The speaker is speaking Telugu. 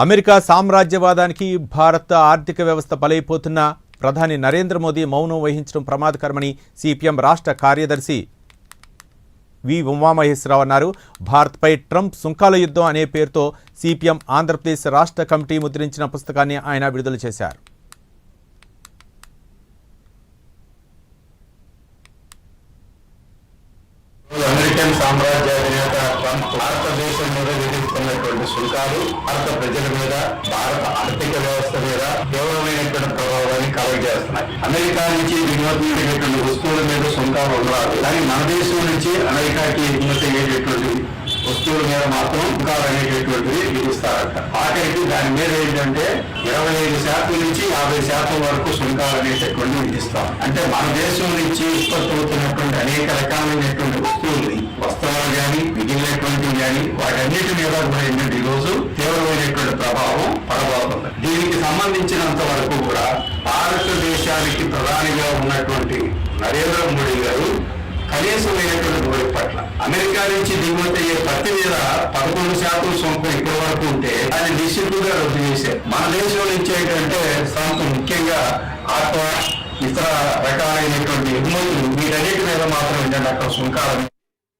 అమెరికా సామ్రాజ్యవాదానికి భారత ఆర్థిక వ్యవస్థ బలైపోతున్న ప్రధాని నరేంద్ర మోదీ మౌనం వహించడం ప్రమాదకరమని సిపిఎం రాష్ట్ర కార్యదర్శి వి ఉమామహేశ్వరరావు అన్నారు. భారత్పై ట్రంప్ సుంకాల యుద్ధం అనే పేరుతో సిపిఎం ఆంధ్రప్రదేశ్ రాష్ట్ర కమిటీ ముద్రించిన పుస్తకాన్ని ఆయన విడుదల చేశారు. అమెరికన్ సామ్రాజ్యాధినేత ట్రంప్ భారతదేశం మీద విధిస్తున్నటువంటి సుంకాలు భారత ప్రజల మీద, భారత ఆర్థిక వ్యవస్థ మీద తీవ్రమైనటువంటి ప్రభావాన్ని కలగజేస్తున్నాయి. అమెరికా నుంచి దిగుమతి అయ్యేటువంటి వస్తువుల మీద సుంకాలు ఉండరాదు, కానీ మన దేశం నుంచి అమెరికాకి ఎగుమతి అయ్యేటటువంటి వస్తువుల మీద మాత్రం సుంకాలు అనేటటువంటివి విధిస్తారట. ఆఖరికి దాని మీద ఏంటంటే 25% నుంచి 50% వరకు సుంకాలు అనేటటువంటి విధిస్తాం. అంటే మన దేశం నుంచి ఉత్పత్తి అవుతున్నటువంటి అనేక రకాలైనటువంటి వస్తువుల్ని, వస్త్రాలు కానీ మిగిలినటువంటివి కానీ వాటన్నిటి మీద కూడా ఏంటంటే ఈ రోజు తీవ్రమైనటువంటి ప్రభావం పడబోతుంది. దీనికి సంబంధించినంత వరకు కూడా భారతదేశానికి ప్రధానిగా ఉన్నటువంటి నరేంద్ర మోడీ గారు కనీసమైనటువంటి వైపు పట్ల అమెరికా నుంచి దిగుమతి అయ్యే పత్తి మీద 11% సుంకం ఇప్పటి వరకు ఉంటే అది నిశ్చితంగా రద్దు చేశారు. మన దేశం నుంచి ఏంటంటే ముఖ్యంగా ఆత్మ ఇతర రకాలైనటువంటి ఎగుమతులు వీటన్నిటి మీద మాత్రం ఏంటంటే అక్కడ సుంకాలు